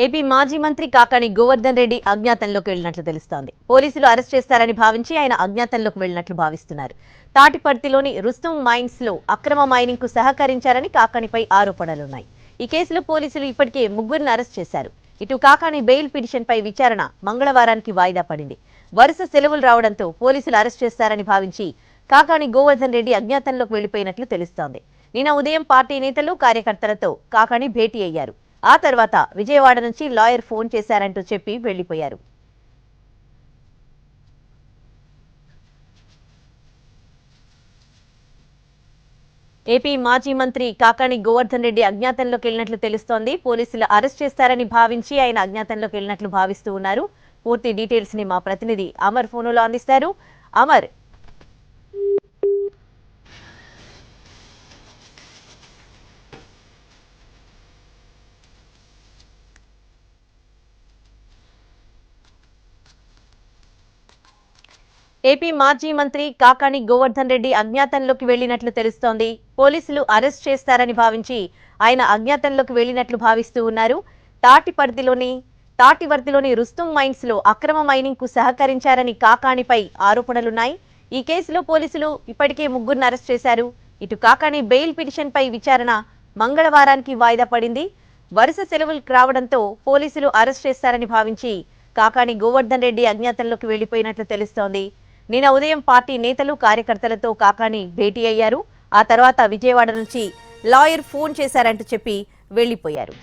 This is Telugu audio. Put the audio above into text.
ఏపీ మాజీ మంత్రి కాకాణి గోవర్ధన్ రెడ్డి అజ్ఞాతంలోకి వెళ్లినట్లు తెలుస్తోంది. పోలీసులు అరెస్ట్ చేస్తారని భావించి ఆయన అజ్ఞాతంలోకి వెళ్లినట్లు భావిస్తున్నారు. తాటిపర్తిలోని రుస్తుం మైన్స్ లో అక్రమ మైనింగ్ కు సహకరించారని కాకాణిపై ఆరోపణలున్నాయి. ఈ కేసులో పోలీసులు ఇప్పటికే ముగ్గురిని అరెస్ట్ చేశారు. ఇటు కాకాణి బెయిల్ పిటిషన్ పై విచారణ మంగళవారానికి వాయిదా పడింది. వరుస సెలవులు రావడంతో పోలీసులు అరెస్ట్ చేస్తారని భావించి కాకాణి గోవర్ధన్ రెడ్డి అజ్ఞాతంలోకి వెళ్లిపోయినట్లు తెలుస్తోంది. నిన్న ఉదయం పార్టీ నేతలు కార్యకర్తలతో కాకాణి భేటీ అయ్యారు. ఆ తర్వాత విజయవాడ నుంచి లాయర్ ఫోన్ చేశారంటూ చెప్పి వెళ్లిపోయారు. ఏపీ మాజీ మంత్రి కాకాణి గోవర్ధన్ రెడ్డి అజ్ఞాతంలోకి వెళ్లినట్లు తెలుస్తోంది. పోలీసులు అరెస్ట్ చేస్తారని భావించి ఆయన అజ్ఞాతంలోకి వెళ్లినట్లు భావిస్తూ ఉన్నారు. పూర్తి డీటెయిల్స్ ని మా ప్రతినిధి అమర్ ఫోన్లో అందిస్తారు. అమర్, ఏపీ మాజీ మంత్రి కాకాణి గోవర్ధన్ రెడ్డి అజ్ఞాతంలోకి వెళ్లినట్లు తెలుస్తోంది. పోలీసులు అరెస్ట్ చేస్తారని భావించి ఆయన అజ్ఞాతంలోకి వెళ్లినట్లు భావిస్తూ ఉన్నారు. తాటివర్తిలోని రుస్తుం మైన్స్ లో అక్రమ మైనింగ్ కు సహకరించారని కాకాణిపై ఆరోపణలున్నాయి. ఈ కేసులో పోలీసులు ఇప్పటికే ముగ్గురిని అరెస్ట్ చేశారు. ఇటు కాకాణి బెయిల్ పిటిషన్ పై విచారణ మంగళవారానికి వాయిదా పడింది. వరుస సెలవులు రావడంతో పోలీసులు అరెస్ట్ చేస్తారని భావించి కాకాణి గోవర్ధన్ రెడ్డి అజ్ఞాతంలోకి వెళ్లిపోయినట్లు తెలుస్తోంది. నిన్న ఉదయం పార్టీ నేతలు కార్యకర్తలతో కాకాణి భేటీ అయ్యారు. ఆ తర్వాత విజయవాడ నుంచి లాయర్ ఫోన్ చేశారంటూ చెప్పి వెళ్లిపోయారు.